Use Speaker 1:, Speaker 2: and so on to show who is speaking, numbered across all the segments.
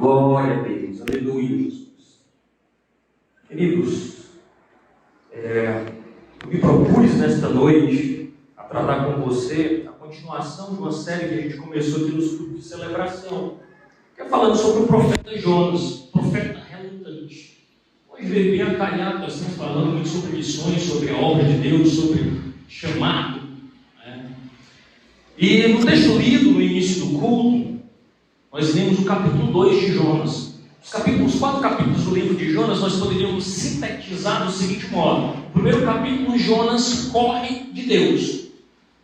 Speaker 1: Glória a Deus, aleluia, Jesus. Queridos, eu me propus nesta noite a tratar com você a continuação de uma série que a gente começou aqui nos cultos de celebração, que é falando sobre o profeta Jonas, profeta relutante. Hoje veio bem acalhado, nós estamos falando muito sobre missões, sobre a obra de Deus, sobre chamado. E no texto lido no início do culto, nós lemos o capítulo 2 de Jonas. Os 4 capítulos do livro de Jonas nós poderíamos sintetizar do seguinte modo: no primeiro capítulo, Jonas corre de Deus.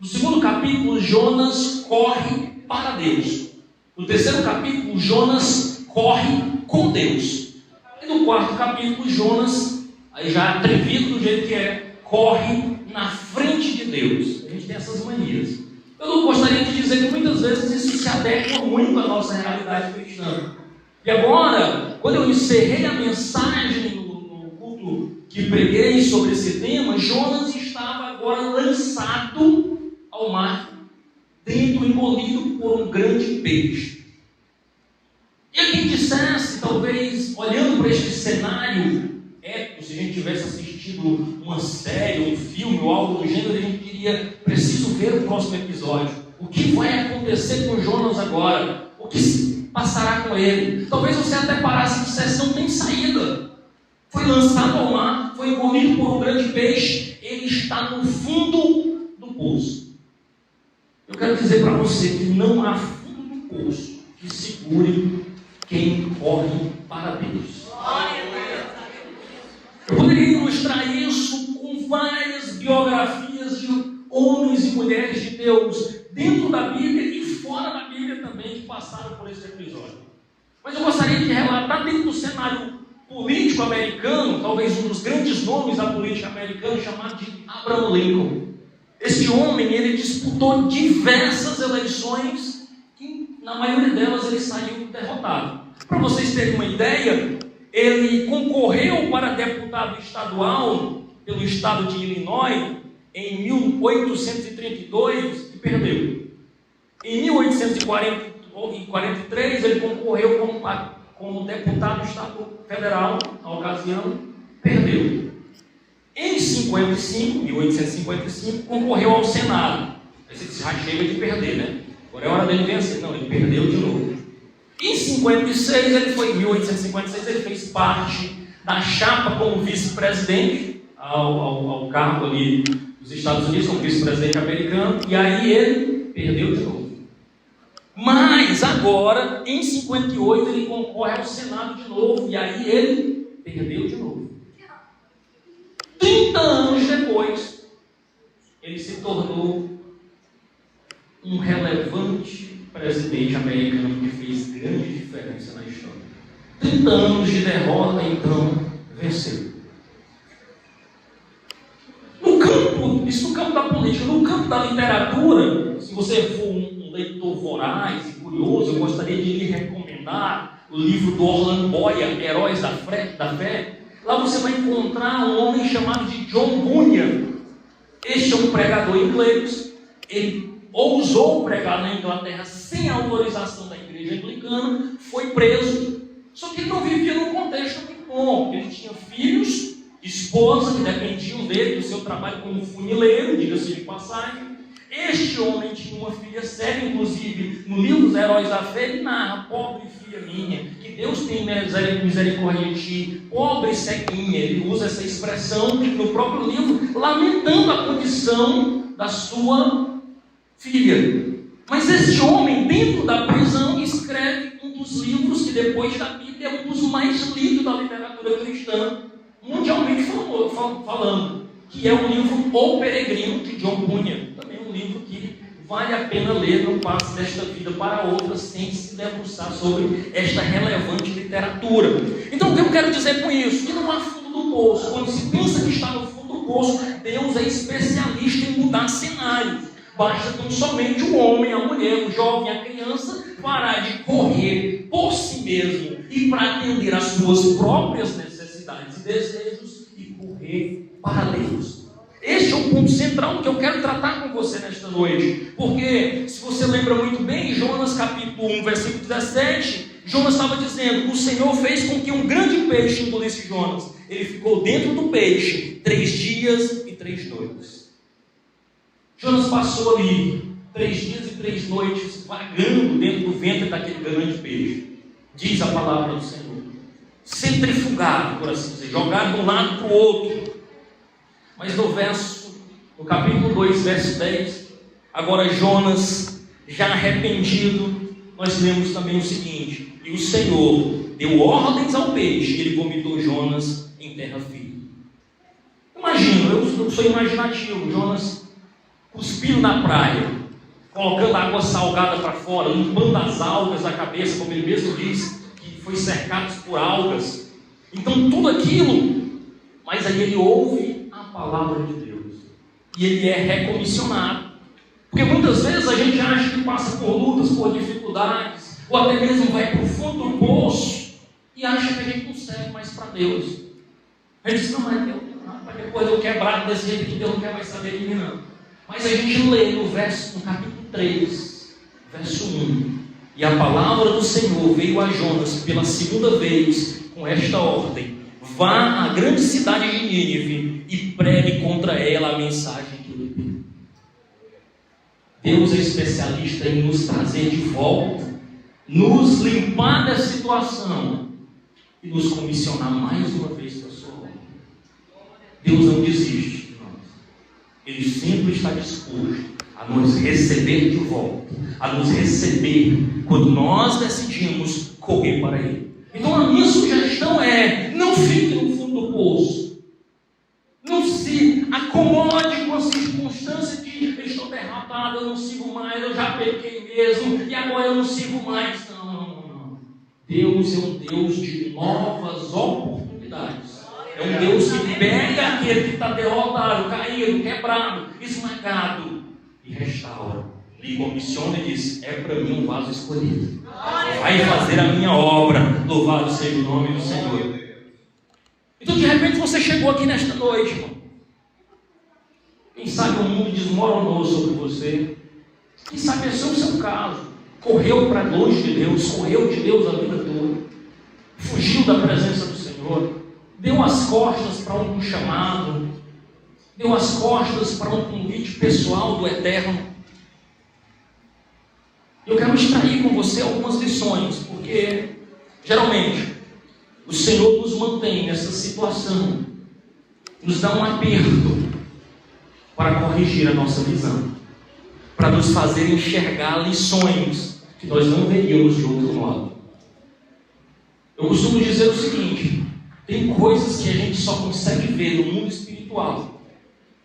Speaker 1: No segundo capítulo, Jonas corre para Deus. No terceiro capítulo, Jonas corre com Deus. E no quarto capítulo, Jonas, aí já atrevido do jeito que é, corre na frente de Deus. A gente tem essas manias. Eu não gostaria de dizer que muitas vezes isso se adequa muito à nossa realidade cristã. E agora, quando eu encerrei a mensagem no culto que preguei sobre esse tema, Jonas estava agora lançado ao mar, engolido por um grande peixe. E a quem dissesse, talvez, olhando para este cenário épico, se a gente tivesse assistido uma série, um filme ou algo do gênero, a gente diria: preciso ver o próximo episódio. O que vai acontecer com Jonas agora? O que se passará com ele? Talvez você até parasse e dissesse: não tem saída. Foi lançado ao mar, foi engolido por um grande peixe, ele está no fundo do poço. Eu quero dizer para você que não há fundo do poço que segure quem corre para Deus. Eu poderia ilustrar isso com várias biografias de homens e mulheres de Deus, dentro da Bíblia e fora da Bíblia também, que passaram por esse episódio. Mas eu gostaria de relatar, dentro do cenário político americano, talvez um dos grandes nomes da política americana, chamado de Abraham Lincoln. Este homem, ele disputou diversas eleições e, na maioria delas, ele saiu derrotado. Para vocês terem uma ideia, ele concorreu para deputado estadual pelo estado de Illinois em 1832 e perdeu. Em 1843 ele concorreu como deputado estadual federal, na ocasião, perdeu. Em 1855, concorreu ao Senado. Aí você já chega de perder, né? Agora é hora dele vencer. Não, ele perdeu de novo. Em 1856, ele fez parte da chapa como vice-presidente ao cargo ali dos Estados Unidos, como vice-presidente americano, e aí ele perdeu de novo. Mas agora, em 58, ele concorre ao Senado de novo, e aí ele perdeu de novo. 30 anos depois, ele se tornou um relevante presidente americano que fez grande diferença na história. 30 anos de derrota, então, venceu. Isso no campo da política. No campo da literatura, se você for um leitor voraz e curioso, eu gostaria de lhe recomendar o livro do Orland Boyer, Heróis da Fé. Lá você vai encontrar um homem chamado de John Bunyan. Este é um pregador inglês. Ele ousou pregar na Inglaterra sem autorização da igreja anglicana, foi preso. Só que ele não vivia num contexto muito bom. Ele tinha filhos, esposa que dependiam dele, do seu trabalho como funileiro, diga-se de passagem. Este homem tinha uma filha cega, inclusive no livro dos Heróis da Fé, ele narra: pobre filha minha, que Deus tem misericórdia de ti, pobre ceguinha. Ele usa essa expressão no próprio livro, lamentando a condição da sua filha. Mas este homem, dentro da prisão, escreve um dos livros que, depois da Bíblia, é um dos mais lidos da literatura cristã, mundialmente falando, que é o livro O Peregrino, de John Bunyan. Também um livro que vale a pena ler, não passe desta vida para outra sem se debruçar sobre esta relevante literatura. Então, o que eu quero dizer com isso? Que não há fundo do poço. Quando se pensa que está no fundo do poço, Deus é especialista em mudar cenários. Basta tão somente o homem, a mulher, o jovem, a criança parar de correr por si mesmo e para atender às suas próprias necessidades e desejos e correr para Deus. Este é o ponto central que eu quero tratar com você nesta noite. Porque, se você lembra muito bem, Jonas capítulo 1, versículo 17, Jonas estava dizendo: o Senhor fez com que um grande peixe engolisse Jonas. Ele ficou dentro do peixe 3 dias e 3 noites. Jonas passou ali 3 dias e 3 noites vagando dentro do ventre daquele grande peixe. Diz a palavra do Senhor. Centrifugado, por assim dizer, jogado de um lado para o outro. Mas no capítulo 2, verso 10, agora Jonas, já arrependido, nós lemos também o seguinte: e o Senhor deu ordens ao peixe, e ele vomitou Jonas em terra firme. Imagina, eu sou imaginativo, Jonas cuspindo na praia, colocando água salgada para fora, limpando as algas da cabeça, como ele mesmo diz, que foi cercado por algas. Então tudo aquilo, mas aí ele ouve a palavra de Deus, e ele é recomissionado. Porque muitas vezes a gente acha que passa por lutas, por dificuldades, ou até mesmo vai para o fundo do poço e acha que a gente não serve mais para Deus. A gente diz: não, mas Deus, depois eu quebrar desse jeito que Deus não quer mais saber de mim, não. Mas a gente lê no capítulo 3, verso 1, e a palavra do Senhor veio a Jonas pela segunda vez com esta ordem: vá à grande cidade de Nínive e pregue contra ela a mensagem que ele deu. Deus é especialista em nos trazer de volta, nos limpar da situação e nos comissionar mais uma vez para a sua obra. Deus não desiste de nós. Ele sempre está disposto a nos receber de volta, a nos receber quando nós decidimos correr para Ele. Então a minha sugestão é: não fique no fundo do poço. Não se acomode com a circunstância de: eu estou derrotado, eu não sirvo mais, eu já pequei mesmo, e agora eu não sirvo mais. Não. Deus é um Deus de novas oportunidades. É um Deus que pega aquele que está derrotado, caído, quebrado, esmagado, e restaura, lhe comissiona e diz: é para mim um vaso escolhido, vai fazer a minha obra, louvado seja o nome do Senhor. Então de repente você chegou aqui nesta noite, irmão. Quem sabe o mundo desmoronou sobre você, quem sabe esse é o seu caso, correu para longe de Deus, correu de Deus a vida toda, fugiu da presença do Senhor, deu as costas para um chamado, deu as costas para um convite pessoal do Eterno. Eu quero extrair com você algumas lições, porque geralmente o Senhor nos mantém nessa situação, nos dá um aperto para corrigir a nossa visão, para nos fazer enxergar lições que nós não veríamos de outro modo. Eu costumo dizer o seguinte: tem coisas que a gente só consegue ver no mundo espiritual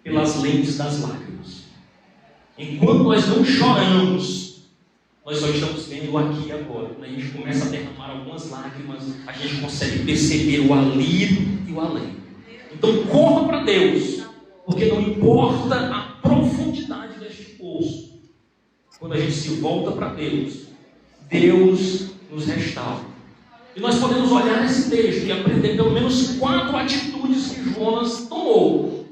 Speaker 1: pelas lentes das lágrimas. Enquanto nós não choramos, nós só estamos vendo o aqui e agora. Quando a gente começa a derramar algumas lágrimas, a gente consegue perceber o ali e o além. Então corra para Deus, porque não importa a profundidade deste poço. Quando a gente se volta para Deus, Deus nos restaura. E nós podemos olhar nesse texto e aprender pelo menos 4 atitudes que Jonas tomou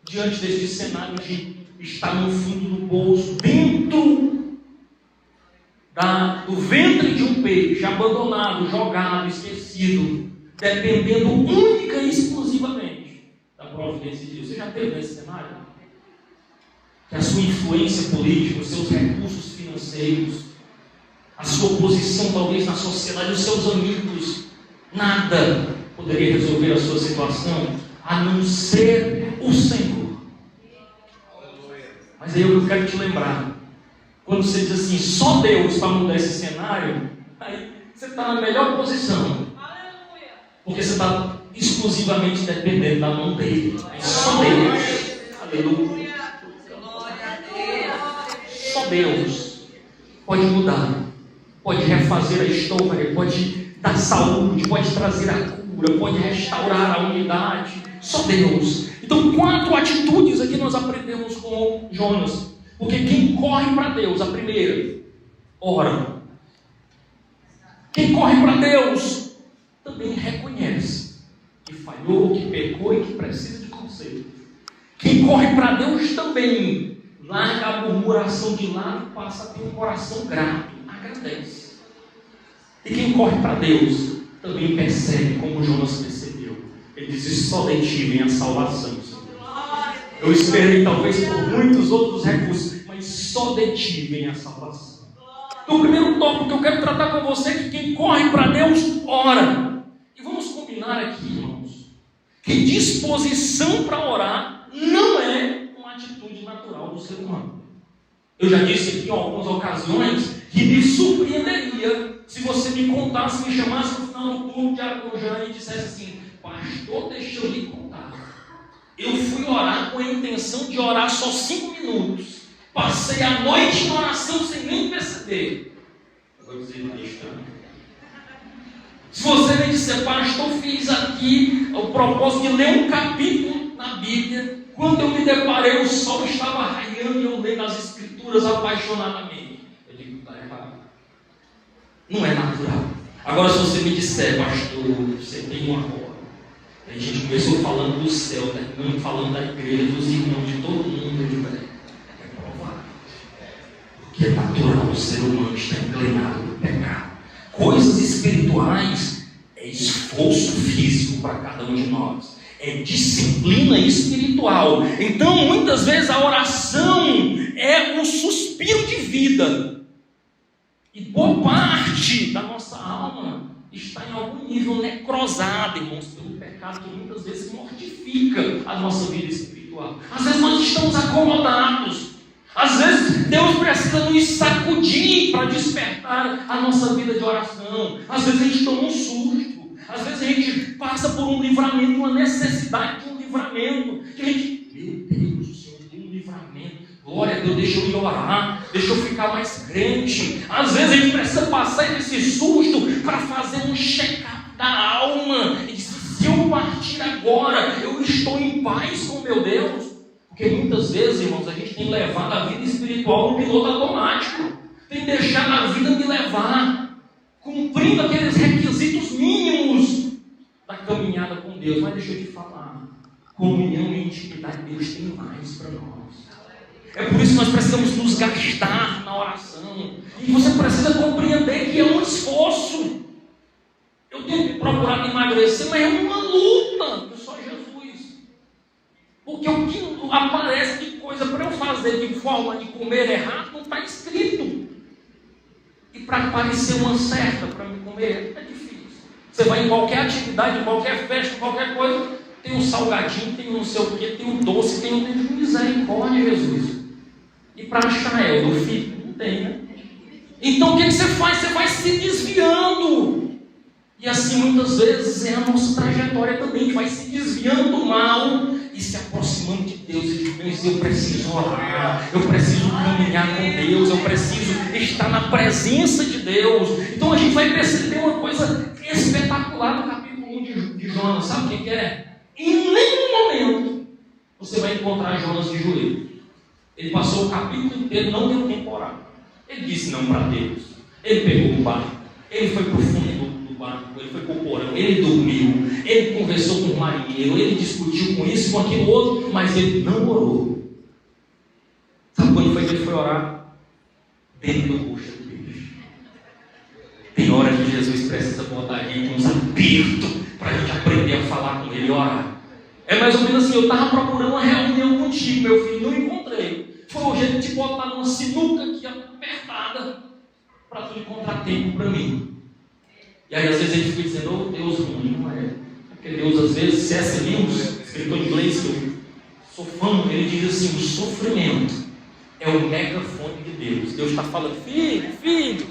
Speaker 1: diante deste cenário de estar no fundo do poço, dentro do ventre de um peixe, abandonado, jogado, esquecido, dependendo única e exclusivamente da providência de Deus. Você já teve nesse cenário? Que a sua influência política, os seus recursos financeiros, a sua posição talvez na sociedade, os seus amigos, nada poderia resolver a sua situação a não ser o Senhor. Mas aí eu quero te lembrar, quando você diz assim: só Deus para mudar esse cenário, aí você está na melhor posição, porque você está exclusivamente dependendo da mão dele. É só Deus. Aleluia. Só Deus pode mudar, pode refazer a história, pode dar saúde, pode trazer a cura, pode restaurar a unidade. Só Deus. Então 4 atitudes aqui nós aprendemos com Jonas. Porque quem corre para Deus, a primeira, ora. Quem corre para Deus também reconhece que falhou, que pecou e que precisa de conserto. Quem corre para Deus também larga a murmuração de lado e passa a ter um coração grato, agradece. E quem corre para Deus também percebe, como Jonas percebeu. Ele diz: só de ti vem a salvação, Senhor. Eu esperei talvez por muitos outros recursos, mas só de ti vem a salvação. Então o primeiro tópico que eu quero tratar com você é que quem corre para Deus, ora. E vamos combinar aqui, irmãos, que disposição para orar não é uma atitude natural do ser humano. Eu já disse aqui em algumas ocasiões que me surpreenderia se você me contasse, me chamasse no final do culto de Arujá e dissesse assim: pastor, deixa eu lhe contar. Eu fui orar com a intenção de orar só 5 minutos. Passei a noite em oração sem nem perceber. Eu vou dizer, deixa. Se você me disser: pastor, fiz aqui o propósito de ler um capítulo na Bíblia, quando eu me deparei, o sol estava raiando e eu leio as Escrituras apaixonadamente. Eu digo: está errado. Não é natural. Agora, se você me disser: pastor, você tem uma hora. A gente começou falando do céu, terminando falando da igreja, dos irmãos, de todo mundo. Eu digo: é provável. Porque é natural, o ser humano está inclinado no pecado. Coisas espirituais é esforço físico para cada um de nós. É disciplina espiritual. Então, muitas vezes a oração é um suspiro de vida. E boa parte da nossa alma está em algum nível necrosada, irmãos, pelo pecado que muitas vezes mortifica a nossa vida espiritual. Às vezes nós estamos acomodados. Às vezes Deus precisa nos sacudir para despertar a nossa vida de oração. Às vezes a gente toma um susto. Às vezes a gente passa por um livramento, uma necessidade de um livramento. Que a gente, meu Deus, o Senhor tem um livramento. Glória a Deus, deixa eu ir orar, deixa eu ficar mais crente. Às vezes a gente precisa passar esse susto para fazer um check-up da alma. E dizer: se eu partir agora, eu estou em paz com meu Deus. Porque muitas vezes, irmãos, a gente tem levado a vida espiritual no piloto automático. Tem deixado a vida me levar, cumprindo aqueles requisitos mínimos da caminhada com Deus. Mas deixa eu te falar, comunhão e intimidade de Deus tem mais para nós. É por isso que nós precisamos nos gastar na oração. E você precisa compreender que é um esforço. Eu tenho procurado emagrecer, mas é uma luta que só Jesus. Porque o que aparece de coisa para eu fazer de forma de comer errado não está escrito. E para aparecer uma certa para me comer é difícil. Você vai em qualquer atividade, em qualquer festa, em qualquer coisa, tem um salgadinho, tem um não sei o que, tem um doce, tem um misericórdia, Jesus. E para achar é do filho? Não tem, né? Então o que você faz? Você vai se desviando. E assim muitas vezes é a nossa trajetória também. A gente vai se desviando do mal e se aproximando de Deus. E diz: eu preciso orar, eu preciso caminhar com Deus, eu preciso estar na presença de Deus. Então a gente vai perceber uma coisa espetacular no capítulo 1 de Jonas. Sabe o que é? Em nenhum momento você vai encontrar Jonas de joelho. Ele passou o capítulo inteiro, não deu tempo a orar. Ele disse não para Deus. Ele pegou o barco, ele foi para o fundo do barco, ele foi para o porão, ele dormiu, ele conversou com o marinheiro, ele discutiu com isso, com aquilo outro, mas ele não orou. Sabe quando foi que ele foi orar? Dentro do bucho do peixe. Tem hora que Jesus precisa botar a gente uns apertos para a gente aprender a falar com ele e orar. É mais ou menos assim: eu estava procurando uma reunião contigo, meu filho, não encontrei. Foi o jeito de te botar numa sinuca aqui apertada para tu encontrar tempo para mim. E aí às vezes a gente fica dizendo: oh, Deus ruim, não é? Porque Deus às vezes, C.S. Lewis, escritor inglês que eu sou fã, ele diz assim: o sofrimento é o megafone de Deus. Deus está falando: filho, filho.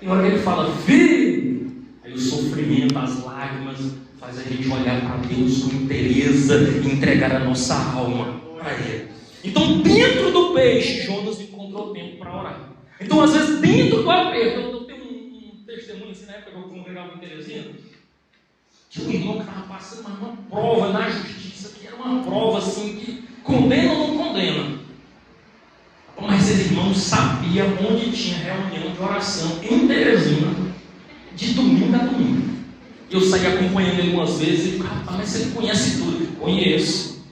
Speaker 1: Tem hora que ele fala: filho. Aí o sofrimento, as lágrimas, faz a gente olhar para Deus com interesse e entregar a nossa alma para Ele. Então, dentro do peixe, Jonas encontrou tempo para orar. Então, às vezes, dentro do aperto, eu tenho um testemunho assim, na época que eu congregava em Teresina, tinha um irmão que estava passando uma prova na justiça, que era uma prova assim, que condena ou não condena. Mas esse irmão sabia onde tinha reunião de oração em Teresina, de domingo a domingo. Eu saí acompanhando ele umas vezes e digo: rapaz, mas você conhece tudo? Conheço.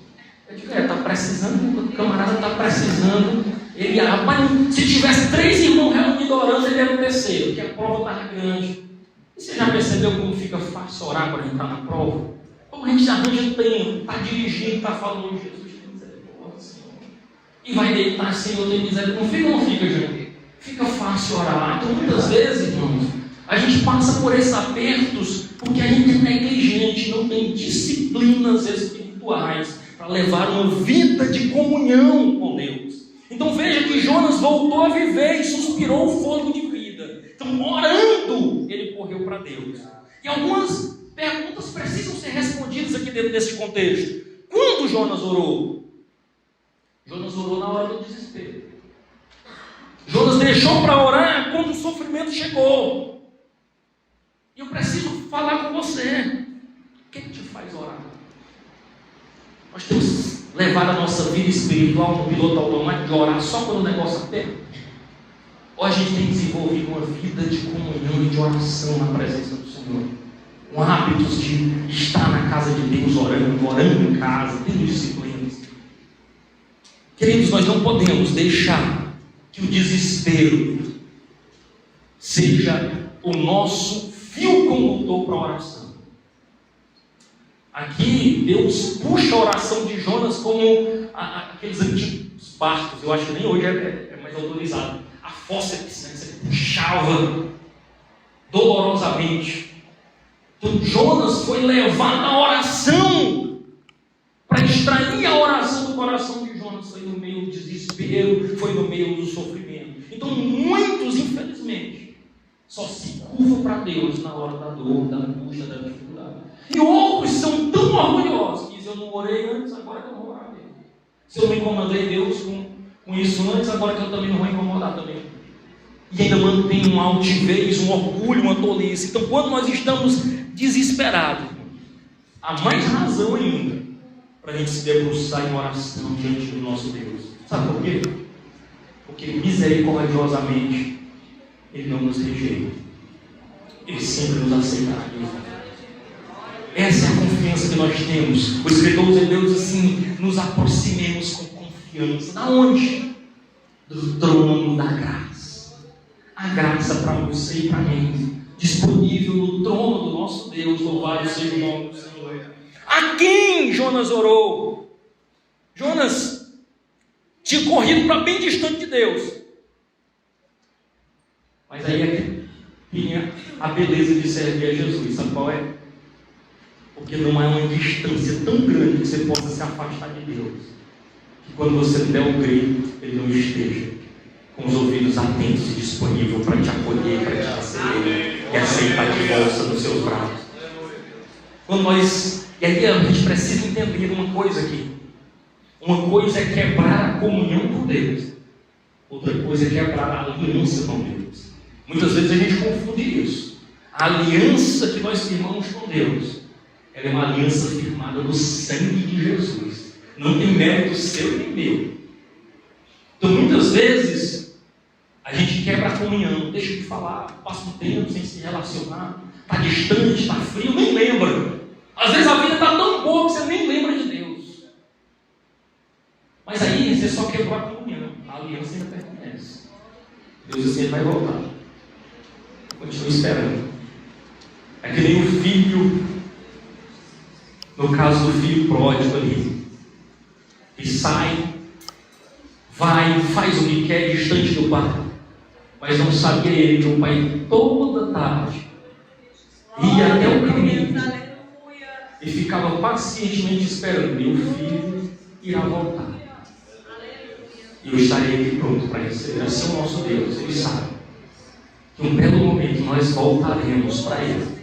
Speaker 1: Eu digo: está precisando, o camarada está precisando. Ele, rapaz, se tivesse 3 irmãos reunidos orando, ele era o terceiro, porque a prova estava grande. E você já percebeu como fica fácil orar quando a gente está na prova? Como a gente arranja tempo, está dirigindo, está falando, Jesus tem misericórdia, Senhor. E vai deitar, Senhor, tem misericórdia. Não fica ou não fica, gente? Fica fácil orar. Então, muitas vezes, irmãos, a gente passa por esses apertos porque a gente é negligente, não tem disciplinas espirituais para levar uma vida de comunhão com Deus. Então veja que Jonas voltou a viver e suspirou o fôlego de vida. Então, orando, ele correu para Deus. E algumas perguntas precisam ser respondidas aqui dentro desse contexto. Quando Jonas orou? Jonas orou na hora do desespero. Jonas deixou para orar quando o sofrimento chegou. E eu preciso falar com você. O que te faz orar? Nós temos levado a nossa vida espiritual no piloto automático de orar só quando o negócio aperta. Ou a gente tem desenvolvido uma vida de comunhão e de oração na presença do Senhor. Com hábitos de estar na casa de Deus orando em casa, tendo disciplinas. Queridos, nós não podemos deixar que o desespero seja o nosso fio condutor para a oração. Aqui, Deus puxa a oração de Jonas como aqueles antigos barcos. Eu acho que nem hoje é mais autorizado. A fórceps, né? Você puxava dolorosamente. Então, Jonas foi levado à oração. Para extrair a oração do coração de Jonas, foi no meio do desespero, foi no meio do sofrimento. Então, muitos, infelizmente, só se curvam para Deus na hora da dor, da angústia, da dificuldade. E outros são tão orgulhosos que dizem: eu não orei antes, agora que eu vou orar mesmo. Se eu não incomodei Deus com isso antes, agora que eu também não vou incomodar também. E ainda mantém uma altivez, um orgulho, uma tolice. Então, quando nós estamos desesperados, há mais razão ainda para a gente se debruçar em oração diante do nosso Deus. Sabe por quê? Porque misericordiosamente Ele não nos rejeita. Ele sempre nos aceitaria. Essa é a confiança que nós temos. O escritor aos Hebreus diz assim: nos aproximemos com confiança. Da onde? Do trono da graça. A graça para você e para mim, disponível no trono do nosso Deus. Louvado seja o nome do Senhor. A quem Jonas orou? Jonas tinha corrido para bem distante de Deus. Mas aí é que tinha a beleza de servir a Jesus. Sabe qual é? Porque não há uma distância tão grande que você possa se afastar de Deus, que quando você der o grito, Ele não esteja com os ouvidos atentos e disponível para te acolher, para te receber e aceitar de volta nos seus braços. Quando nós... E aí a gente precisa entender uma coisa aqui. Uma coisa é quebrar a comunhão com Deus. Outra coisa é quebrar a aliança com Deus. Muitas vezes a gente confunde isso. A aliança que nós firmamos com Deus, ela é uma aliança firmada no sangue de Jesus. Não tem mérito seu nem meu. Então muitas vezes a gente quebra a comunhão, deixa de falar, passa um tempo sem se relacionar, está distante, está frio, nem lembra. Às vezes a vida está tão boa que você nem lembra de Deus. Mas aí você só quebrou a comunhão. A aliança ainda permanece. Deus assim vai voltar. Continua esperando. É que nem o filho, no caso do filho pródigo ali, que sai, vai, faz o que quer distante do pai, mas não sabia ele que o pai toda tarde ia até o caminho e ficava pacientemente esperando: meu filho irá voltar e eu estarei aqui pronto para receber. Assim o nosso Deus, Ele sabe que um belo momento nós voltaremos para Ele.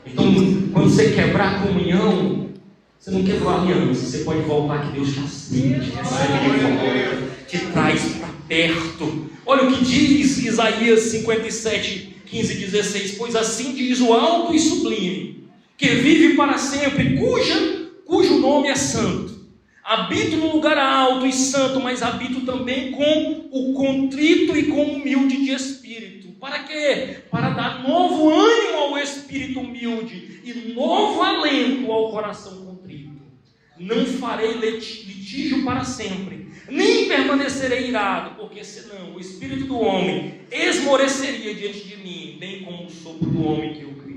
Speaker 1: Então, quando você quebrar a comunhão, você não quebrou a aliança, você pode voltar, que Deus te aceita, te recebe de volta, te traz para perto. Olha o que diz Isaías 57, 15 e 16: pois assim diz o alto e sublime, que vive para sempre, cujo nome é santo. Habito no lugar alto e santo, mas habito também com o contrito e com o humilde de espírito. Para quê? Para dar novo ânimo ao espírito humilde e novo alento ao coração contrito. Não farei litígio para sempre, nem permanecerei irado, porque senão o espírito do homem esmoreceria diante de mim, bem como o sopro do homem que eu criei.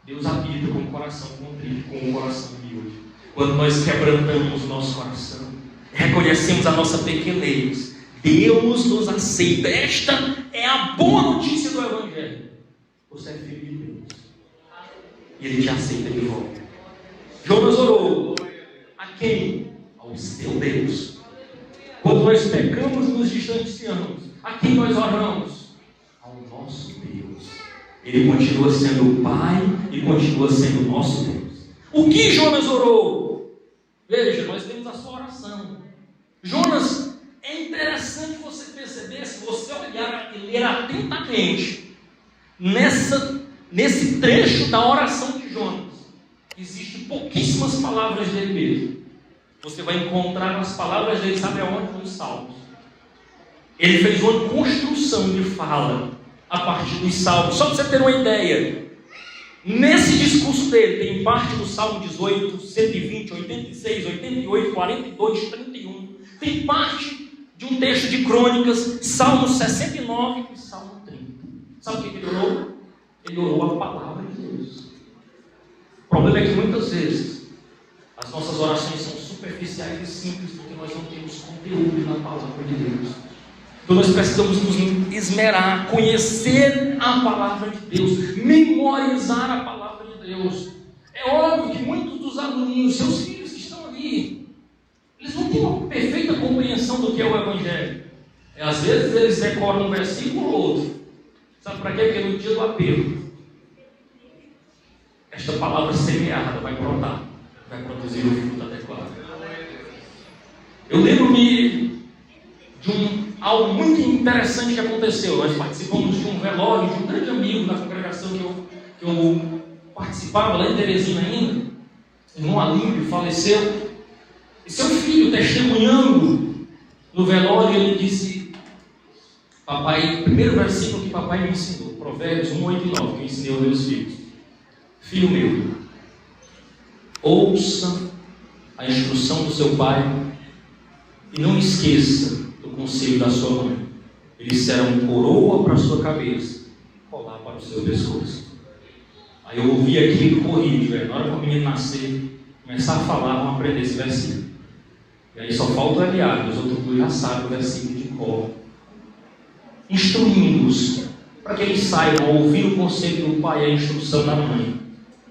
Speaker 1: Deus habita com o coração contrito, com o coração humilde. Quando nós quebrantamos o nosso coração, reconhecemos a nossa pequenez, Deus nos aceita. Esta é a boa notícia do Evangelho. Você é filho de Deus. E Ele te aceita de volta. Jonas orou. A quem? Ao seu Deus. Quando nós pecamos, nos distanciamos. A quem nós oramos? Ao nosso Deus. Ele continua sendo o Pai e continua sendo o nosso Deus. O que Jonas orou? Veja, nós temos a sua oração. Jonas, é interessante você perceber, se você olhar e ler atentamente, nesse trecho da oração de Jonas, existem pouquíssimas palavras dele mesmo. Você vai encontrar as palavras dele, sabe aonde? Nos Salmos. Ele fez uma construção de fala a partir dos Salmos. Só para você ter uma ideia, nesse discurso dele, tem parte do Salmo 18, 120, 86, 88, 42, 31. Tem parte de um texto de Crônicas, Salmo 69 e Salmo 30. Sabe o que ele orou? Ele orou a palavra de Deus. O problema é que muitas vezes as nossas orações são superficiais e simples, porque nós não temos conteúdo na palavra de Deus. Então nós precisamos nos esmerar, conhecer a palavra de Deus, memorizar a palavra de Deus. É óbvio que muitos dos aluninhos, seus filhos que estão ali, eles não têm uma perfeita compreensão do que é o Evangelho. Às vezes eles decoram um versículo ou outro. Sabe para quê? Porque no dia do apelo, esta palavra semeada vai brotar, vai produzir o fruto adequado. Eu lembro-me de algo muito interessante que aconteceu. Nós participamos de um velório de um grande amigo da congregação que eu participava lá em Teresina ainda. Irmão Alímpio faleceu. E seu filho, testemunhando no velório, ele disse: papai, primeiro versículo que papai me ensinou, Provérbios 1, 8 e 9, que eu ensinei aos meus filhos. Filho meu, ouça a instrução do seu pai e não esqueça do conselho da sua mãe. Eles serão coroa para a sua cabeça, colar para o seu pescoço. Aí eu ouvi aquilo e corri, velho. Na hora que o menino nascer, começar a falar, vamos aprender esse versículo. E aí só falta o aliado, os outros já sabem o versículo de cor. Instruindo-os para que eles saibam ouvir o conselho do pai e a instrução da mãe.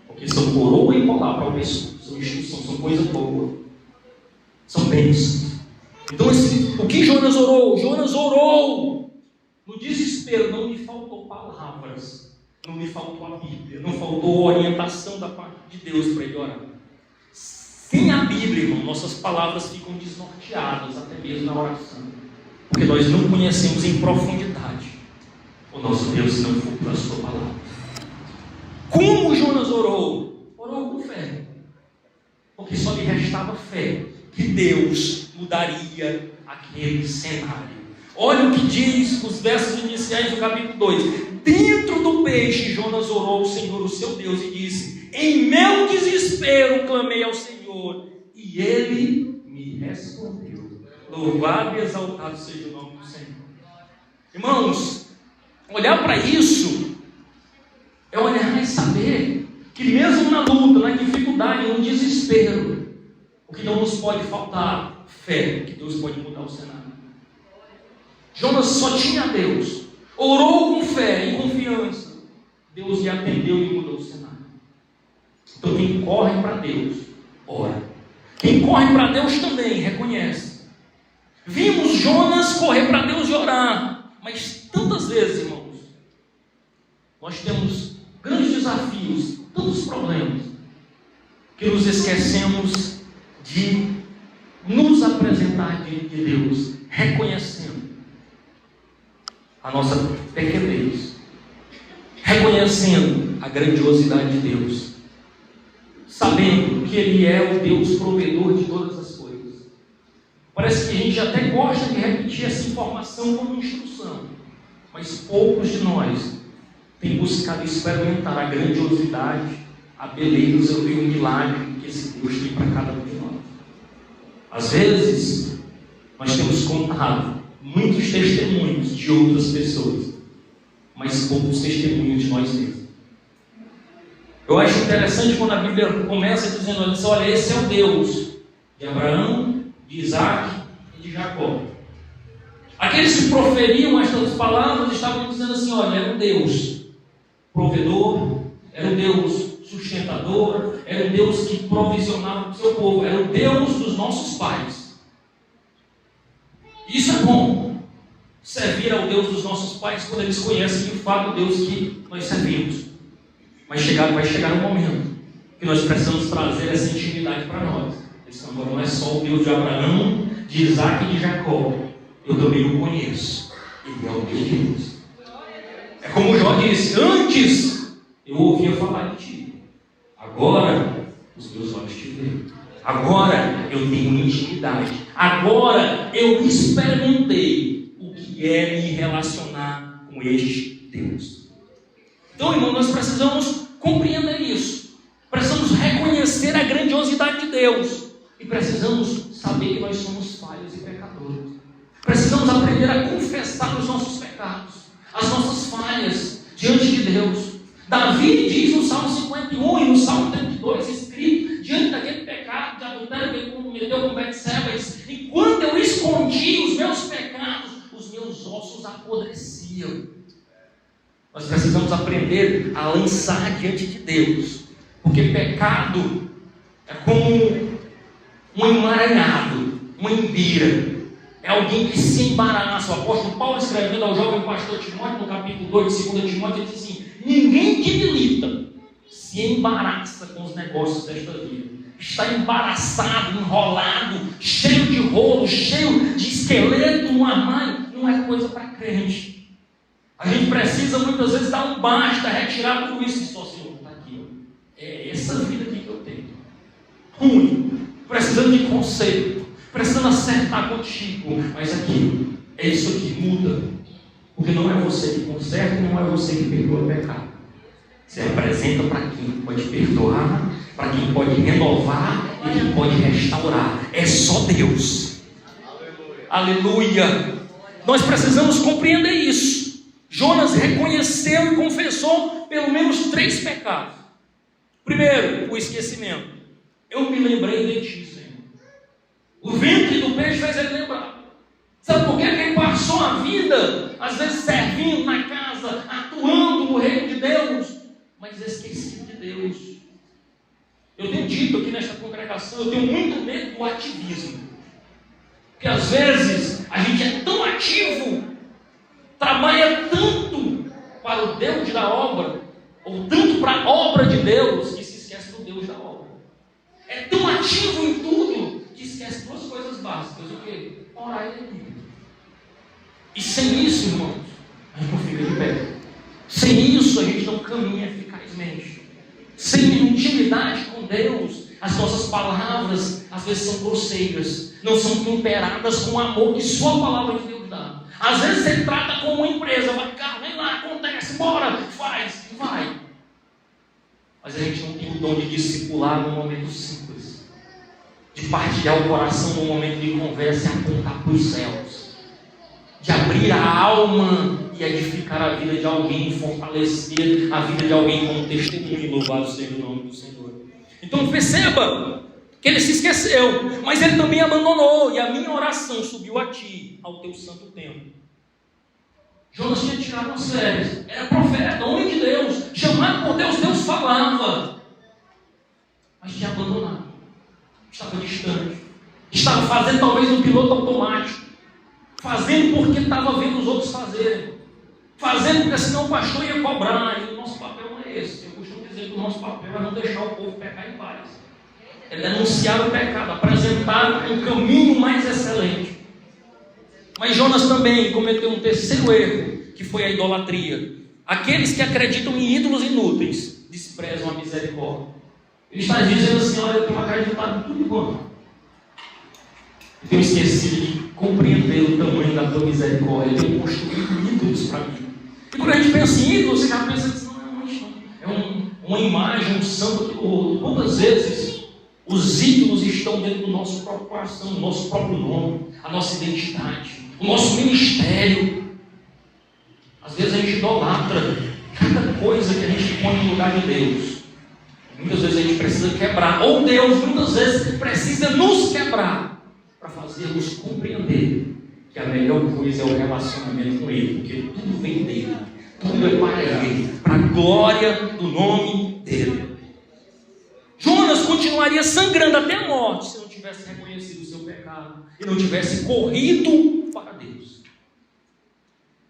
Speaker 1: Porque são coroa e colar para o pescoço. São instrução, são coisa boa. São bênçãos. Então, o que Jonas orou? Jonas orou no desespero. Não lhe faltou palavras, não lhe faltou a Bíblia, não faltou orientação da parte de Deus para ele orar. Sem a Bíblia, irmão, nossas palavras ficam desnorteadas, até mesmo na oração, porque nós não conhecemos em profundidade o nosso Deus, se não for pela sua palavra. Como Jonas orou? Orou com fé, porque só lhe restava fé que Deus mudaria aquele cenário. Olha o que diz os versos iniciais do capítulo 2. Dentro do peixe, Jonas orou ao Senhor, o seu Deus, e disse: em meu desespero clamei ao Senhor, e Ele me respondeu. Louvado e exaltado seja o nome do Senhor. Irmãos, olhar para isso é olhar e saber que mesmo na luta, na dificuldade, no desespero, o que não nos pode faltar? Fé, que Deus pode mudar o cenário. Jonas só tinha Deus, orou com fé e confiança, Deus lhe atendeu e mudou o cenário. Então quem corre para Deus, ora. Quem corre para Deus também reconhece. Vimos Jonas correr para Deus e orar, mas tantas vezes, irmãos, nós temos grandes desafios, tantos problemas, que nos esquecemos de nos apresentar diante de Deus, reconhecendo a nossa pequenez, reconhecendo a grandiosidade de Deus, sabendo que Ele é o Deus provedor de todas as coisas. Parece que a gente até gosta de repetir essa informação como instrução, mas poucos de nós têm buscado experimentar a grandiosidade, a beleza e o milagre que esse Deus tem para cada um de nós. Às vezes, nós temos contado muitos testemunhos de outras pessoas, mas poucos testemunhos de nós mesmos. Eu acho interessante quando a Bíblia começa dizendo assim, olha, esse é o Deus de Abraão, de Isaac e de Jacó. Aqueles que proferiam estas palavras estavam dizendo assim, olha, era um Deus provedor, era um Deus sustentador, era um Deus que provisionava para o seu povo, era o Deus dos nossos pais. Isso é bom, servir ao Deus dos nossos pais quando eles conhecem de fato o Deus que nós servimos. Mas vai chegar um momento que nós precisamos trazer essa intimidade para nós. Esse agora não é só o Deus de Abraão, de Isaac e de Jacó. Eu também o conheço. Ele é o meu Deus. É como Jó disse, antes eu ouvia falar de ti. Agora os meus olhos te veem. Agora eu tenho intimidade. Agora eu experimentei o que é me relacionar com este Deus. Então, irmão, nós precisamos compreender isso. Precisamos reconhecer a grandiosidade de Deus. E precisamos saber que nós somos falhos e pecadores. Precisamos aprender a confessar os nossos pecados, as nossas falhas diante de Deus. Davi diz no Salmo 51 e no Salmo 32, escrito, diante daquele pecado de adultério que ele cometeu com Betseba, enquanto eu escondi os meus pecados, os meus ossos apodreciam. Nós precisamos aprender a lançar diante de Deus, porque pecado é como um emaranhado, uma embira. É alguém que se embaraça. O apóstolo Paulo, escrevendo ao jovem pastor Timóteo, no capítulo 2 de 2 Timóteo, ele diz assim, ninguém que milita se embaraça com os negócios desta vida. Está embaraçado, enrolado, cheio de rolo, cheio de esqueleto no armário. Não é coisa para crente. A gente precisa muitas vezes dar um basta, retirar tudo isso. E só, Senhor, está aqui. É essa vida aqui que eu tenho. Ruim. Precisando de conselho. Precisando acertar contigo. Mas aqui, é isso aqui, muda. Porque não é você que conserta, não é você que perdoa o pecado. Você apresenta para quem pode perdoar, para quem pode renovar e quem pode restaurar. É só Deus. Aleluia. Aleluia. Nós precisamos compreender isso. Jonas reconheceu e confessou pelo menos 3 pecados. Primeiro, o esquecimento. Eu me lembrei de ti, Senhor. O ventre do peixe fez ele lembrar. Sabe por quê? Porque ele passou a vida, às vezes servindo na casa, atuando no reino de Deus, mas esquecido de Deus. Eu tenho dito aqui nesta congregação, eu tenho muito medo do ativismo. Porque às vezes a gente é tão ativo, trabalha tanto para o Deus da obra, ou tanto para a obra de Deus, que se esquece do Deus da obra. É tão ativo em tudo, que esquece 2 coisas básicas. O quê? Orar e ler. E sem isso, irmãos, a gente não fica de pé. Sem isso, a gente não caminha eficazmente. Sem intimidade com Deus, as nossas palavras, às vezes, são grosseiras. Não são temperadas com o amor que só a palavra de Deus dá. Às vezes, você trata como uma empresa. Vai cá, vem lá, acontece, bora, faz, vai. Mas a gente não tem o dom de discipular num momento simples. De partilhar o coração num momento de conversa e apontar para os céus. De abrir a alma e edificar a vida de alguém, fortalecer a vida de alguém como testemunho. Louvado seja o nome do Senhor. Então perceba que ele se esqueceu, mas ele também abandonou, e a minha oração subiu a ti, ao teu santo templo. Jonas tinha tirado as férias, era profeta, homem de Deus, chamado por Deus, Deus falava, mas tinha abandonado, estava distante, estava fazendo talvez um piloto automático, fazendo porque estava vendo os outros fazerem, fazendo porque senão o pastor ia cobrar, e o nosso papel não é esse. Eu costumo dizer que o nosso papel é não deixar o povo pecar em paz, é denunciar o pecado, apresentar um caminho mais excelente. Mas Jonas também cometeu um terceiro erro, que foi a idolatria. Aqueles que acreditam em ídolos inúteis desprezam a misericórdia. Ele está dizendo assim, olha, eu tenho acreditado em tudo igual. Eu tenho esquecido de compreender o tamanho da tua misericórdia. Eu tenho construído ídolos para mim. E quando a gente pensa em ídolos, você já pensa assim, não, é uma imagem, um santo do outro. Quantas vezes os ídolos estão dentro do nosso próprio coração, o nosso próprio nome, a nossa identidade, o nosso ministério. Às vezes a gente idolatra cada coisa que a gente põe no lugar de Deus. precisa quebrar, ou Deus muitas vezes precisa nos quebrar para fazer-nos compreender que a melhor coisa é o relacionamento com Ele, porque tudo vem dele, tudo é para Ele, para a glória do nome dele. Jonas continuaria sangrando até a morte se não tivesse reconhecido o seu pecado e não tivesse corrido para Deus.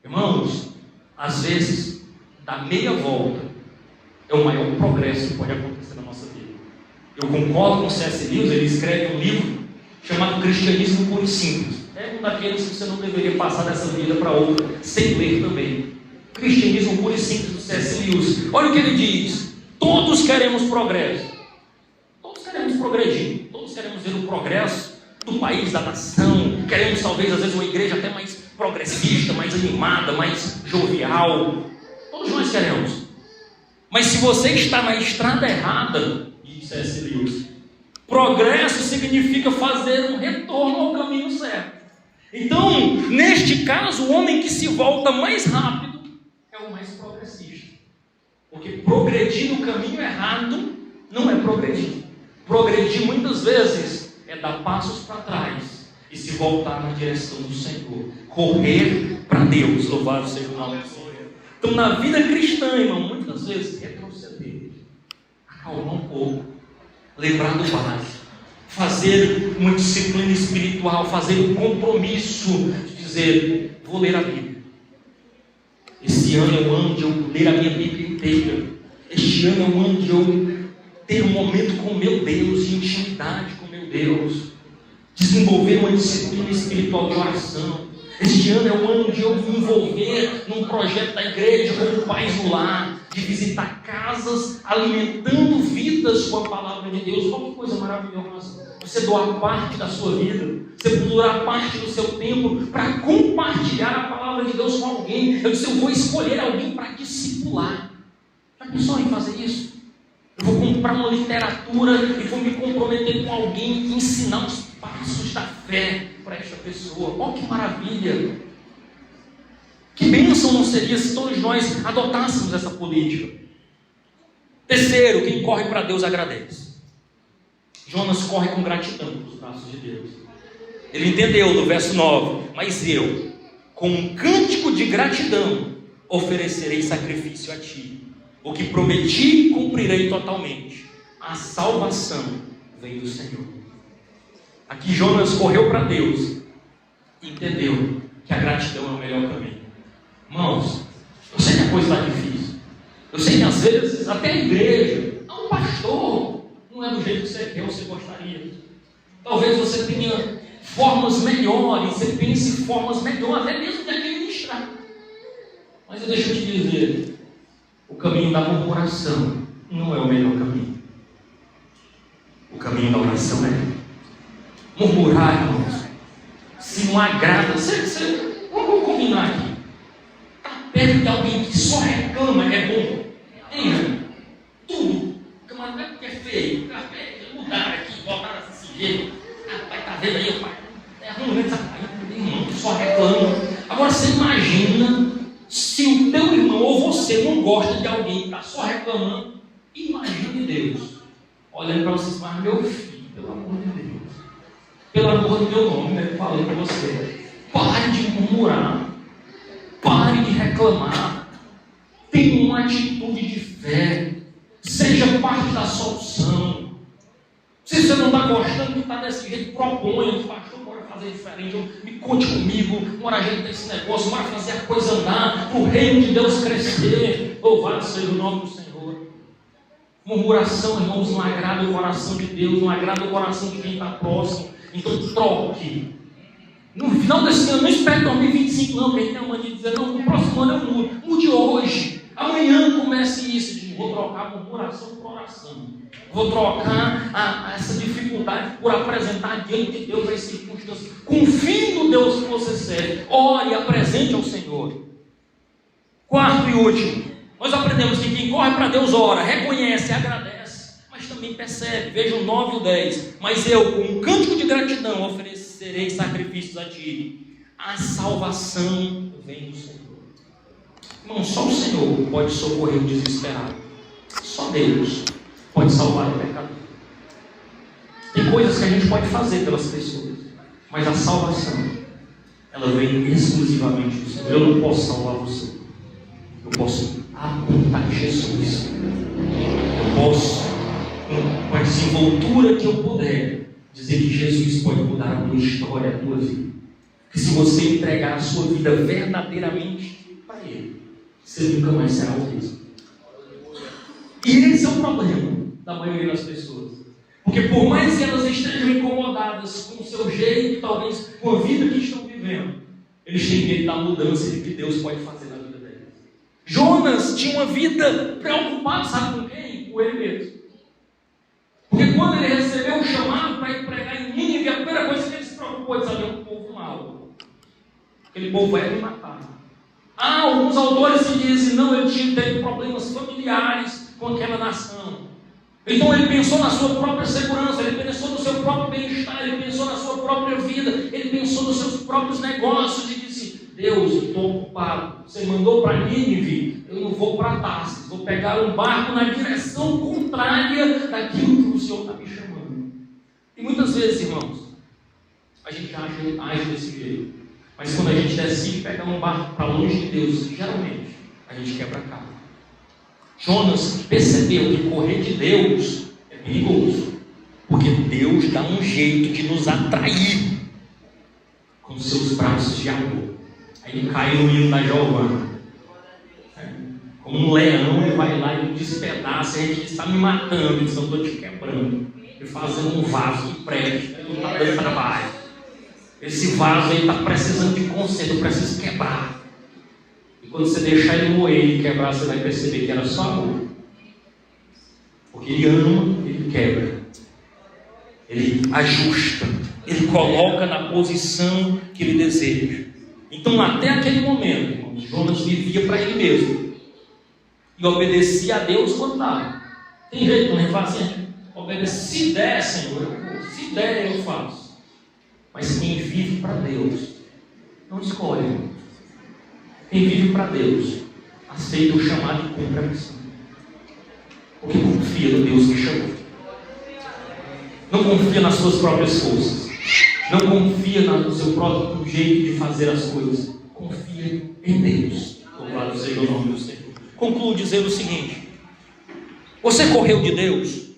Speaker 1: Irmãos, às vezes, dar meia volta é o maior progresso que pode acontecer na nossa vida. Eu concordo com C.S. Lewis, ele escreve um livro chamado Cristianismo Puro e Simples. É um daqueles que você não deveria passar dessa vida para outra, sem ler também. Cristianismo Puro e Simples, do C.S. Lewis. Olha o que ele diz: todos queremos progresso. Todos queremos progredir. Todos queremos ver o progresso do país, da nação. Queremos talvez, às vezes, uma igreja até mais progressista, mais animada, mais jovial. Todos nós queremos. Mas se você está na estrada errada, diz C.S. Lewis, progresso significa fazer um retorno ao caminho certo. Então, neste caso, o homem que se volta mais rápido é o mais progressista. Porque progredir no caminho errado não é progredir. Progredir muitas vezes é dar passos para trás e se voltar na direção do Senhor. Correr para Deus, louvado seja o nome do Senhor. Então, na vida cristã, irmão, muitas vezes retroceder, acalmar um pouco, lembrar do básico, fazer uma disciplina espiritual, fazer um compromisso de dizer: vou ler a Bíblia. Esse ano é o ano de eu ler a minha Bíblia inteira. Este ano é o ano de eu ter um momento com meu Deus, de intimidade com meu Deus, desenvolver uma disciplina espiritual de oração. Este ano é o ano de eu me envolver num projeto da igreja como Pais no Lar, de visitar casas, alimentando vidas com a palavra de Deus. Olha que coisa maravilhosa. Você doar parte da sua vida, você doar parte do seu tempo para compartilhar a palavra de Deus com alguém. Eu disse: eu vou escolher alguém para discipular. Já pensou em fazer isso? Eu vou comprar uma literatura e vou me comprometer com alguém e ensinar os passos da fé para esta pessoa. Olha que maravilha! Que bênção não seria se todos nós adotássemos essa política? Terceiro, quem corre para Deus agradece. Jonas corre com gratidão nos braços de Deus. Ele entendeu no verso 9: mas eu, com um cântico de gratidão, oferecerei sacrifício a ti. O que prometi, cumprirei totalmente. A salvação vem do Senhor. Aqui Jonas correu para Deus e entendeu que a gratidão é o melhor caminho. Irmãos, eu sei que a coisa está difícil. Eu sei que às vezes até a igreja, um pastor, não é do jeito que você quer ou você gostaria. Talvez você tenha formas melhores, você pense em formas melhores, até mesmo de administrar. Mas deixa eu te dizer, o caminho da murmuração não é o melhor caminho. O caminho da oração é murmurar, irmãos. Se não agrada, vamos combinar aqui. Está perto de alguém que só reclama, é bom. Hein? Tudo. Mas não é porque é feio. Mudaram aqui, botaram desse jeito. Rapaz, tá vendo aí, pai? É ruim, essa irmão que só reclama. Agora você imagina se o teu irmão ou você não gosta de alguém que está só reclamando. Imagine Deus olhando para vocês: mas meu filho, pelo amor de Deus, pelo amor do meu nome, eu falei para você, pare de murmurar, pare de reclamar, tenha uma atitude de fé, seja parte da solução. Se você não está gostando de estar desse jeito, proponha: pastor, bora fazer diferente, me conte comigo, bora ajeitar esse negócio, bora fazer a coisa andar, para o reino de Deus crescer. Louvado seja o nome do Senhor. Murmuração, irmãos, não agrada o coração de Deus, não agrada o coração de quem está próximo. Então troque. No final desse ano, não espere 2025 não, porque a gente tem uma mania de dizer: não, no próximo ano eu mudo. Mude hoje. Amanhã comece isso. Vou trocar a murmuração por oração. Vou trocar essa dificuldade por apresentar diante de Deus as circunstâncias. Confie no Deus que você serve. Ore e apresente ao Senhor. Quarto e último, nós aprendemos que quem corre para Deus ora, reconhece, agradece, mas também percebe. Veja o 9 e o 10. Mas eu, com um cântico de gratidão, oferecerei sacrifícios a ti. A salvação vem do Senhor. Irmão, só o Senhor pode socorrer o desesperado. Só Deus. pode salvar o pecador. Tem coisas que a gente pode fazer pelas pessoas, mas a salvação, ela vem exclusivamente do Senhor. Eu não posso salvar você. Eu posso apontar Jesus. Eu posso, com a desenvoltura que eu puder, dizer que Jesus pode mudar a tua história, a tua vida. Que se você entregar a sua vida verdadeiramente para Ele, você nunca mais será o mesmo. E esse é o problema da maioria das pessoas. Porque por mais que elas estejam incomodadas com o seu jeito, talvez com a vida que estão vivendo, eles têm medo da mudança de que Deus pode fazer na vida deles. Jonas tinha uma vida preocupada, sabe com quem? Com ele mesmo. Porque quando ele recebeu o chamado para ir pregar em Nínive, a primeira coisa que ele se preocupou de saber é um povo mau. Aquele povo vai me matar. Alguns autores que dizem, não, ele teve problemas familiares com aquela nação. Então ele pensou na sua própria segurança, ele pensou no seu próprio bem-estar, ele pensou na sua própria vida, ele pensou nos seus próprios negócios e disse, Deus, estou ocupado, você mandou para Nínive, eu não vou para Tarsis, vou pegar um barco na direção contrária daquilo que o Senhor está me chamando. E muitas vezes, irmãos, a gente age desse jeito, mas quando a gente decide pegar um barco para longe de Deus, geralmente a gente quebra a cara. Jonas percebeu que correr de Deus é perigoso, porque Deus dá um jeito de nos atrair com seus braços de amor. Aí ele cai no hino da Giovana, como um leão, ele vai lá e despedaça. A gente está me matando, ele estou te quebrando, e fazendo um vaso que preste, não está dando trabalho. Esse vaso aí está precisando de conserto, eu preciso quebrar. E quando você deixar ele moer e quebrar, você vai perceber que era só amor. Porque ele ama, ele quebra. Ele ajusta. Ele coloca na posição que ele deseja. Então, até aquele momento, irmãos, Jonas vivia para ele mesmo. E obedecia a Deus quando dava. Tem jeito, não é fácil? Obedece. Se der, Senhor, se der, eu faço. Mas quem vive para Deus, não escolhe. Quem vive para Deus, aceita o chamado e cumpre a missão. Porque confia no Deus que chamou. Não confia nas suas próprias forças. Não confia no seu próprio jeito de fazer as coisas. Confia em Deus. Louvado seja o nome do Senhor. Concluo dizendo o seguinte: você correu de Deus?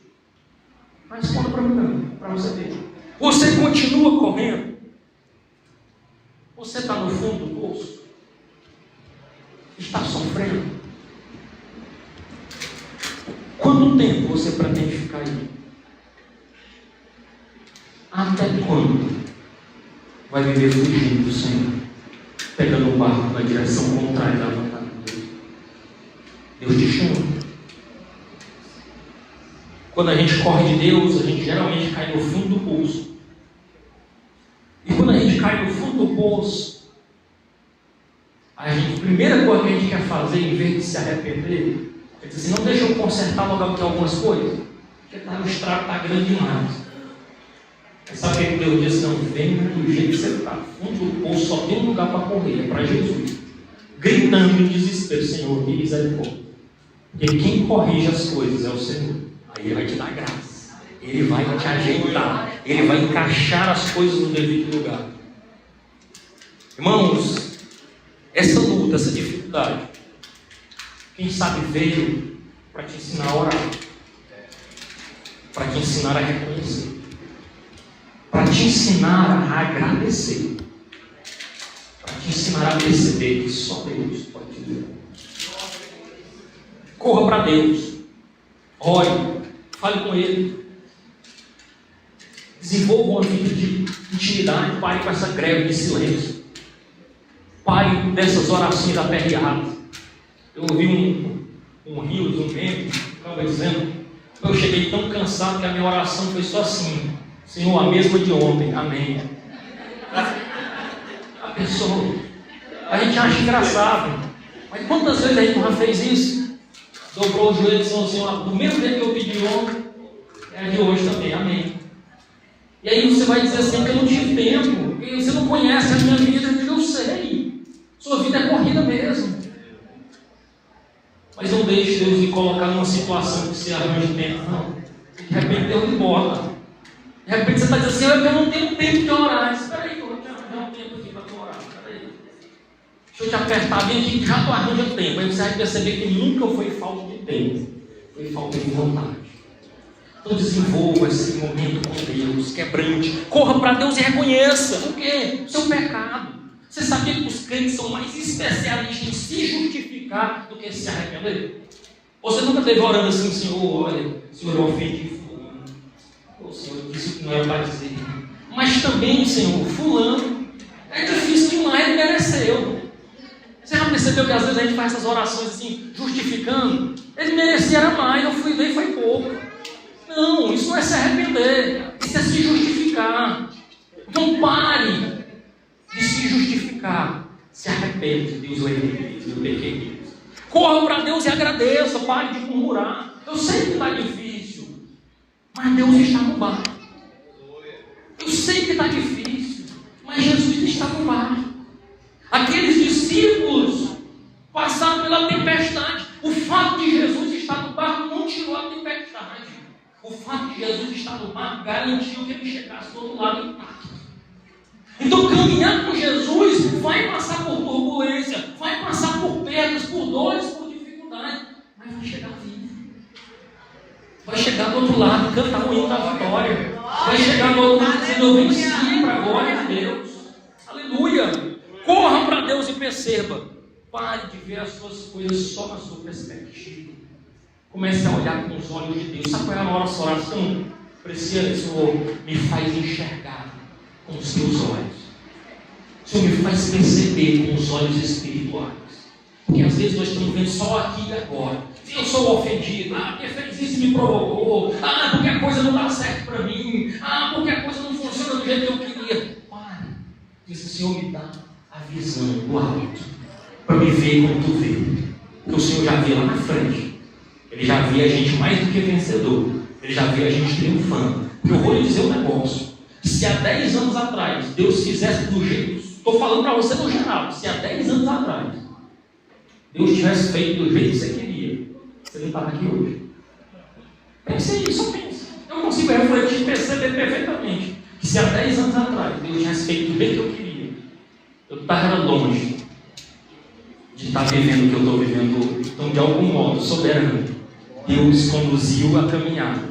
Speaker 1: Mas responda para mim, para você ver. Você continua correndo? Você está no fundo do poço? Está sofrendo? Quanto tempo você pretende ficar aí? Até quando vai viver fugindo do Senhor, pegando o barco na direção contrária da vontade de Deus? Deus te chama. Quando a gente corre de Deus, a gente geralmente cai no fundo do poço. E quando a gente cai no fundo do poço, a primeira coisa que a gente quer fazer, em vez de se arrepender, é dizer assim, não deixa eu consertar logo aqui algumas coisas, porque o estrago está grande demais. Mas sabe o que Deus disse? Não, vem do jeito que você está. Fundo do poço só tem um lugar para correr, é para Jesus. Gritando em desespero, Senhor, que misericórdia. Porque quem corrige as coisas é o Senhor. Aí Ele vai te dar graça. Ele vai te ajeitar. Ele vai encaixar as coisas no devido lugar. Irmãos, essa luta, essa dificuldade, quem sabe veio para te ensinar a orar, para te ensinar a reconhecer, para te ensinar a agradecer, para te ensinar a perceber que só Deus pode te dar. Corra para Deus, ore, fale com Ele, desenvolva uma vida de intimidade, pare com essa greve de silêncio, pare dessas orações aperreadas. Eu ouvi um meme, estava dizendo, eu cheguei tão cansado que a minha oração foi só assim: Senhor, a mesma de ontem, amém. A pessoa, a gente acha engraçado, mas quantas vezes a gente já fez isso? Dobrou o joelho e disse assim, do mesmo jeito que eu pedi ontem, é de hoje também, amém. E aí você vai dizer assim, que eu não tive tempo, porque você não conhece a minha vida. Eu sei, sua vida é corrida mesmo. Mas não deixe Deus lhe colocar numa situação que você arranja tempo, não. De repente Deus lhe bota. De repente você está dizendo assim, eu não tenho tempo de orar. Espera aí, eu vou te arranjar um tempo aqui para tu orar. Espera aí. Deixa eu te apertar bem aqui, já tu arranja tempo. Aí você vai perceber que nunca foi falta de tempo. Foi falta de vontade. Então desenvolva esse momento com Deus, quebrante. Corra para Deus e reconheça o quê? O seu pecado. Você sabia que os crentes são mais especialistas em se justificar do que se arrepender? Você nunca esteve orando assim, Senhor, olha, Senhor, eu ofendi fulano. O Senhor disse que não é para dizer. Mas também, Senhor, fulano, é difícil demais, ele mereceu. Você já percebeu que às vezes a gente faz essas orações assim, justificando? Ele merecia mais, eu fui ver e foi pouco. Não, isso não é se arrepender, isso é se justificar. Então pare de se justificar. Se arrepende, Deus eu errei, eu pequei. Corra para Deus e agradeça, pare de murmurar. Eu sei que está difícil, mas Deus está no barco. Eu sei que está difícil, mas Jesus está no barco. Aqueles discípulos passaram pela tempestade. O fato de Jesus estar no barco não tirou a tempestade. O fato de Jesus estar no barco garantiu que ele chegasse do outro lado intacto. Então caminhar com Jesus vai passar por turbulência, vai passar por perdas, por dores, por dificuldades, mas vai chegar vivo. Vai chegar do outro lado, cantar o hino da vitória. Vai chegar do outro lado dizendo, eu venci para a glória de Deus. Aleluia! Corra para Deus e perceba. Pare de ver as suas coisas só na sua perspectiva. Comece a olhar com os olhos de Deus. Sabe qual é a nossa oração? Precisa, Senhor, me faz enxergar com os teus olhos. Senhor, me faz perceber com os olhos espirituais. Porque às vezes nós estamos vendo só aqui e agora. Eu sou ofendido. Porque fez isso e me provocou. Porque a coisa não dá certo para mim. Porque a coisa não funciona do jeito que eu queria. Pare. Diz o Senhor, me dá a visão do alto. Para me ver como tu vê. Porque o Senhor já vê lá na frente. Ele já vê a gente mais do que vencedor. Ele já vê a gente triunfando. Porque eu vou lhe dizer um negócio. Se há 10 anos atrás Deus fizesse do jeito, estou falando para você no geral, se há 10 anos atrás Deus tivesse feito do jeito que você queria, você não estava aqui hoje. Pense aí, só pense. Eu consigo refletir e perceber perfeitamente que se há 10 anos atrás Deus tivesse feito do jeito que eu queria, eu estava longe de estar vivendo o que eu estou vivendo hoje. Então, de algum modo, soberano, Deus conduziu a caminhada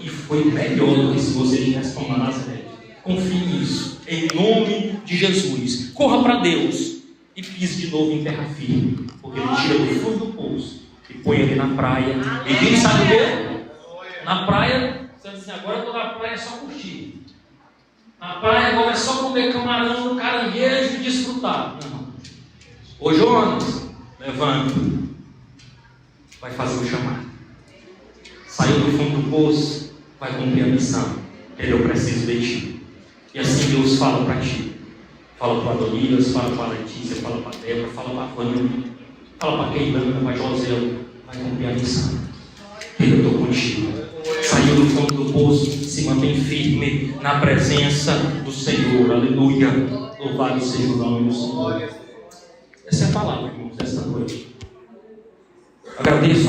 Speaker 1: e foi melhor do que se você tivesse tomado as rédeas. Confie nisso, em nome de Jesus. Corra para Deus e pise de novo em terra firme, porque Ele tira do fundo do poço e põe ali na praia. E quem sabe o quê? Na praia, você diz assim, agora eu estou na praia só curtir. Na praia agora é só comer camarão, caranguejo e desfrutar. Não. Ô Jonas, levanta, vai fazer o chamado. Saiu do fundo do poço, vai cumprir a missão. Eu preciso de ti. E assim Deus fala para ti. Fala para Adonias, fala para a Letícia, fala para a Débora, fala para a Vânia, fala para a Keilana, para a José. Vai cumprir a missão. Eu estou contigo. Saiu do fundo do poço, se mantém firme na presença do Senhor. Aleluia. Louvado seja o nome do Senhor. Essa é a palavra, irmãos, desta noite. Agradeço.